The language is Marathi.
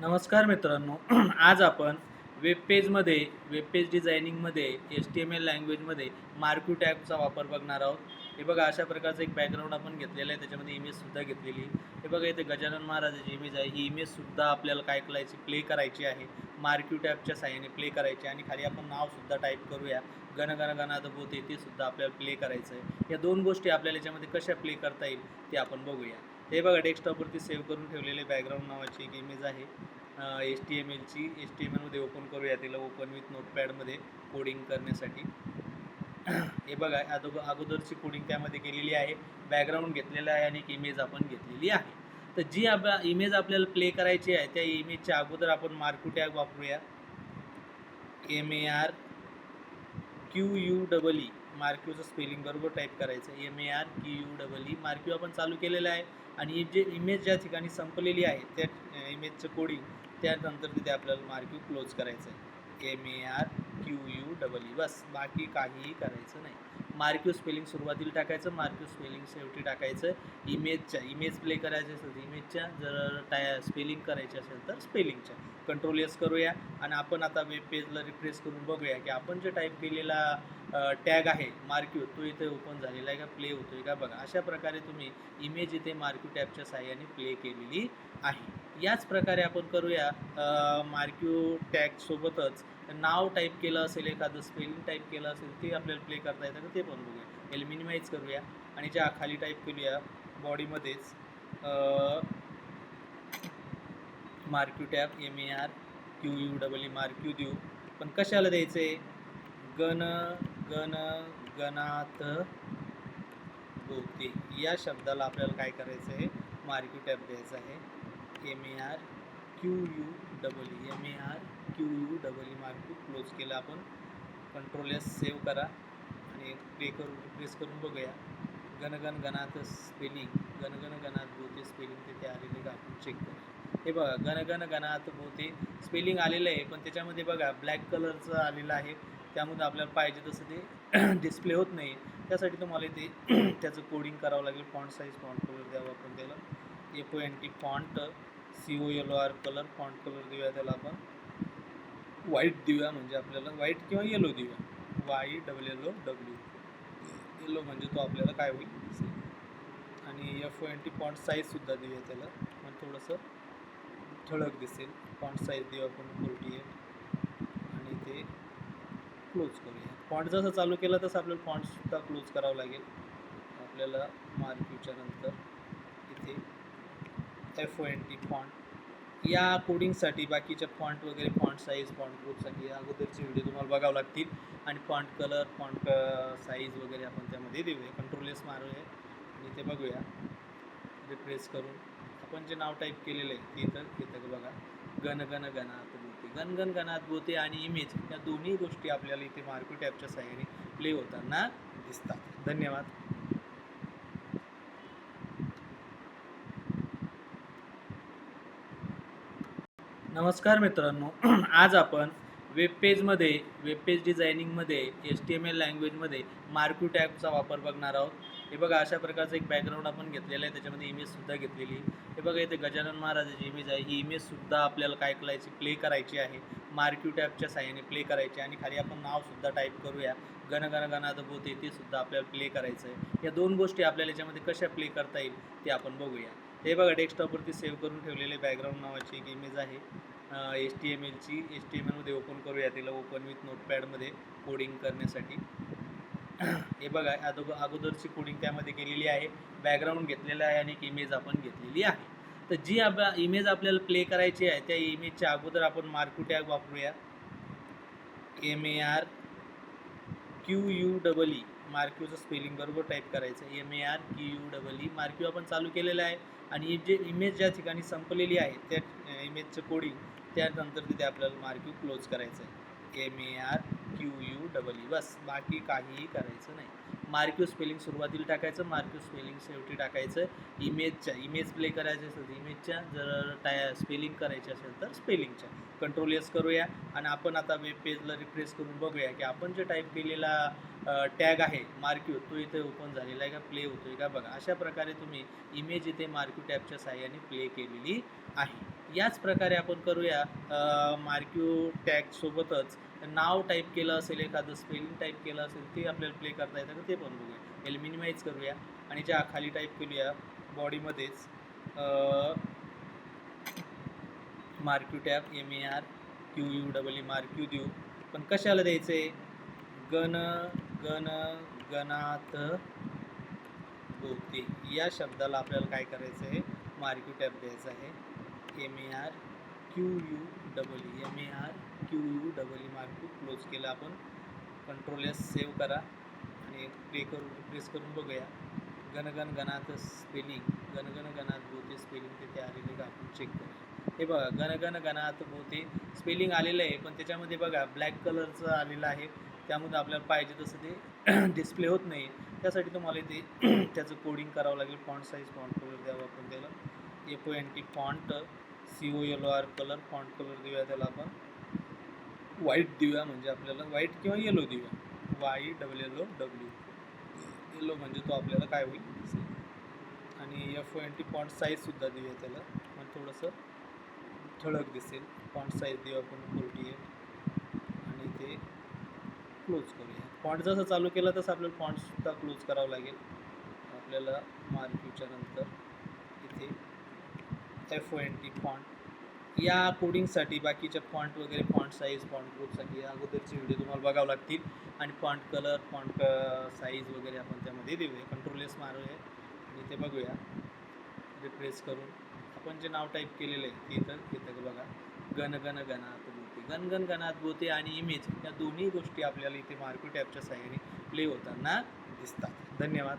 नमस्कार मित्रांनो. आज आपण वेब पेज डिझायनिंगमध्ये HTML लँग्वेजमध्ये मार्क्यू टॅगचा वापर बघणार आहोत. हे बघा, अशा प्रकारचं एक बॅकग्राऊंड आपण घेतलेलं आहे, त्याच्यामध्ये इमेजसुद्धा घेतलेली आहे. हे बघा, इथे गजानन महाराजाची इमेज आहे. ही इमेजसुद्धा आपल्याला काय करायची, प्ले करायची आहे, मार्क्यू टॅगच्या साहाय्याने प्ले करायची. आणि खाली आपण नावसुद्धा टाईप करूया, गण गण गणात बोते, ते सुद्धा आपल्याला प्ले करायचं आहे. या दोन गोष्टी आपल्याला याच्यामध्ये कशा प्ले करता येईल ते आपण बघूया. हे बघा, डेस्कटॉपवरती सेव्ह करून ठेवलेले बॅकग्राऊंड नावाची एक इमेज आहे. HTMLमध्ये ओपन करूया, तिला ओपन विथ नोटपॅडमध्ये कोडिंग करण्यासाठी. हे बघा, अगोदरची कोडिंग त्यामध्ये केलेली आहे, बॅकग्राऊंड घेतलेला आहे आणि एक इमेज आपण घेतलेली आहे. तर जी इमेज आपल्याला प्ले करायची आहे, त्या इमेजच्या अगोदर आपण मार्क्यू टॅग वापरूया. MARQUE, मार्क्यूचं स्पेलिंग बरोबर टाईप करायचं. MARQUE. मार्क्यू आपण चालू केलेलं आहे आणि जे इमेज ज्या ठिकाणी संपलेली आहे त्या इमेजचं कोडिंग त्यानंतर तिथे आपल्याला मार्क्यू क्लोज करायचं आहे. MARQUE, बस, बाकी काहीही करायचं नाही. मार्क्यू स्पेलिंग सुरुवातीला टाकायचं, मार्क्यू स्पेलिंग शेवटी टाकायचं. इमेज प्ले करायची असेल तर इमेजच्या, जर स्पेलिंग करायची असेल तर स्पेलिंगच्या. कंट्रोल एस करूया आणि आपण आता वेब पेजला रिफ्रेश करून बघूया की आपण जे टाईप केलेला टॅग आहे मार्क्यू, तो इथे ओपन झालेला आहे का, प्ले होतोय का बघा. अशा प्रकारे तुम्ही इमेज इथे मार्क्यू टॅबच्या साहाय्याने प्ले केलेली आहे. याच प्रकारे आपण करूया मार्क्यू टॅगसोबतच नाव टाईप केलं असेल, एखादं स्पेलिंग टाईप केलं असेल, ते आपल्याला प्ले करता येतं का ते पण बघूया. याला मिनिमाइज करूया आणि ज्या खाली टाईप करूया बॉडीमध्येच मार्क्यू टॅब MARQUE, मार्क्यू देऊ. पण कशाला द्यायचं आहे, गण गण गणात बोलते या शब्दाला आपल्याला काय करायचं आहे, मार्क्यू टॅब द्यायचं आहे. MARQUE, मार्क्यू क्लोज केलं आपण. कंट्रोल एस सेव्ह करा आणि प्ले करून रिप्रेस करून बघूया. गणगण गणात स्पेलिंग, गणगण गणात बोते स्पेलिंग तिथे आलेले का आपण चेक करूया. हे बघा, गणगण गणात बोते स्पेलिंग आलेलं आहे, पण त्याच्यामध्ये बघा ब्लॅक कलरचं आलेलं आहे, त्यामध्ये आपल्याला पाहिजे तसं ते डिस्प्ले होत नाही. त्यासाठी तुम्हाला ते त्याचं कोडिंग करावं लागेल. फॉन्ट साईज, फॉन्ट कलर द्यावा आपण त्याला. FONT font, COLOR colour, font colour देऊया त्याला आपण व्हाईट देऊया, म्हणजे आपल्याला व्हाईट किंवा येलो देऊया. YLLOW, येलो म्हणजे तो आपल्याला काय होईल दिसेल. आणि FONT फॉन्ट साईजसुद्धा देऊया त्याला, पण थोडंसं ठळक दिसेल. फॉन्ट साईज देऊ आपण 48 आणि ते क्लोज करूया. फॉन्ट जसं चालू केलं तसं आपल्याला फॉन्टसुद्धा क्लोज करावं लागेल. आपल्याला मार्क्यूच्या नंतर इथे FONT फॉन्ट, या कोडिंगसाठी बाकीच्या फॉन्ट वगैरे, फॉन्ट साईज, फॉन्ट ग्रुपसाठी अगोदरचे व्हिडिओ तुम्हाला बघावं लागतील. आणि फॉन्ट कलर, फॉन्ट साईज वगैरे आपण त्यामध्ये देऊया. कंट्रोल एस मारूया आणि ते बघूया. रिप्रेस करून आपण जे नाव टाईप केलेलं आहे ते इथं येतं बघा, गण गण गणात बोते. गणगण गणात बोते आणि इमेज, या दोन्ही गोष्टी आपल्याला इथे मार्क्यू टॅबच्या साहाय्याने प्ले होताना दिसतात. धन्यवाद. नमस्कार मित्रांनो. आज आपण वेब पेज डिझायनिंगमध्ये HTML लँग्वेजमध्ये मार्क्यू टॅगचा वापर बघणार आहोत. हे बघा, अशा प्रकारचं एक बॅकग्राऊंड आपण घेतलेलं आहे, त्याच्यामध्ये इमेजसुद्धा घेतलेली. हे बघा, इथे गजानन महाराजाची इमेज आहे. ही इमेजसुद्धा आपल्याला काय करायची, प्ले करायची आहे, मार्क्यू टॅबच्या साहाय्याने प्ले करायची. आणि खाली आपण नावसुद्धा टाईप करूया, गण गण गणात बोते, ते सुद्धा आपल्याला प्ले करायचं आहे. या दोन गोष्टी आपल्याला याच्यामध्ये कशा प्ले करता येईल ते आपण बघूया. हे बघा, डेस्कटॉपवरती सेव्ह करून ठेवलेले बॅकग्राऊंड नावाची एक इमेज आहे. HTMLमध्ये ओपन करूया, तिला ओपन विथ नोटपॅडमध्ये कोडिंग करण्यासाठी. हे बघा, अगोदरची कोडिंग त्यामध्ये केलेली आहे, बॅकग्राऊंड घेतलेला आहे आणि एक इमेज आपण घेतलेली आहे. तर जी इमेज आपल्याला प्ले करायची आहे, त्या इमेजच्या अगोदर आपण मार्क्यू टॅग वापरूया. MARQUE, मार्क्यूचं स्पेलिंग बरोबर टाईप करायचं. MARQUE. मार्क्यू आपण चालू केलेलं आहे आणि जे इमेज ज्या ठिकाणी संपलेली आहे त्या इमेजचं कोडिंग त्यानंतर तिथे आपल्याला मार्क्यू क्लोज करायचं आहे. MARQUE, बस, बाकी काहीही करायचं नाही. मार्क्यू स्पेलिंग सुरुवातीला टाकायचं, मार्क्यू स्पेलिंग शेवटी टाकायचं. इमेज प्ले करायची असेल तर इमेजच्या, जर स्पेलिंग करायची असेल तर स्पेलिंगच्या. कंट्रोल एस करूया आणि आपण आता वेब पेजला रिफ्रेश करून बघूया की आपण जे टाईप केलेला टॅग आहे मार्क्यू, तो इथे ओपन झालेला आहे का, प्ले होतोय का बघा. अशा प्रकारे तुम्ही इमेज इथे मार्क्यू टॅबच्या साहाय्याने प्ले केलेली आहे. याच प्रकारे आपण करूया मार्क्यू टॅग सोबतच नाव टाईप केलं असेल, एखादं स्पेलिंग टाईप केलं असेल ते आपल्याला प्ले करता येतं का ते पण बघूया. याला मिनिमाइज करूया आणि ज्या खाली टाईप करूया बॉडीमध्येच मार्क्यू टॅब MARQUE मार्क्यू देऊ. पण कशाला द्यायचं आहे? गण गण गणात भोवती या शब्दाला आपल्याला काय करायचं आहे? मार्क्यू टॅब द्यायचं आहे. MARQUE मार्क्यू क्लोज केलं आपण. कंट्रोल S सेव्ह करा आणि प्रेस करून बघूया. गणगण गणात स्पेलिंग गणगण गणात भोवती स्पेलिंग तिथे आलेले का आपण चेक करूया. हे बघा गणगण गणात भोवती स्पेलिंग आलेलं आहे, पण त्याच्यामध्ये बघा ब्लॅक कलरचं आलेलं आहे, त्यामध्ये आपल्याला पाहिजे तसं ते डिस्प्ले होत नाही. त्यासाठी तुम्हाला ते त्याचं कोडिंग करावं लागेल. फॉन्ट साईज फॉन्ट कलर द्यावा आपण त्याला. FONT font COLOR colour font colour देऊया त्याला आपण. व्हाईट देऊया, म्हणजे आपल्याला व्हाईट किंवा येलो देऊया. YLLOW येलो म्हणजे तो आपल्याला काय होईल दिसेल. आणि FONT फॉन्ट साईजसुद्धा देऊया त्याला, मग थोडंसं ठळक दिसेल. फॉन्ट साईज देऊ आपण 48 आणि ते क्लोज करूया. फॉन्ट जसं चालू केलं तसं आपल्याला फॉन्टसुद्धा क्लोज करावं लागेल. आपल्याला मार्क्यूच्या नंतर इथे FONT फॉन्ट या कोडिंगसाठी बाकीच्या फॉन्ट वगैरे फॉन्ट साईज फॉन्ट ग्रुपसाठी या अगोदरचे व्हिडिओ तुम्हाला बघावं लागतील. आणि फॉन्ट कलर फॉन्ट साईज वगैरे आपण त्यामध्ये देऊया. कंट्रोल S मारूया आणि ते बघूया. रिप्रेस करून आपण जे नाव टाईप केलेलं आहे ते इथं येतं बघा. गणगण गणात भोवती गणगण गणात भोवती आणि इमेज या दोन्ही गोष्टी आपल्याला इथे मार्क्यू टॅबच्या साहाय्याने प्ले होताना दिसतात. धन्यवाद.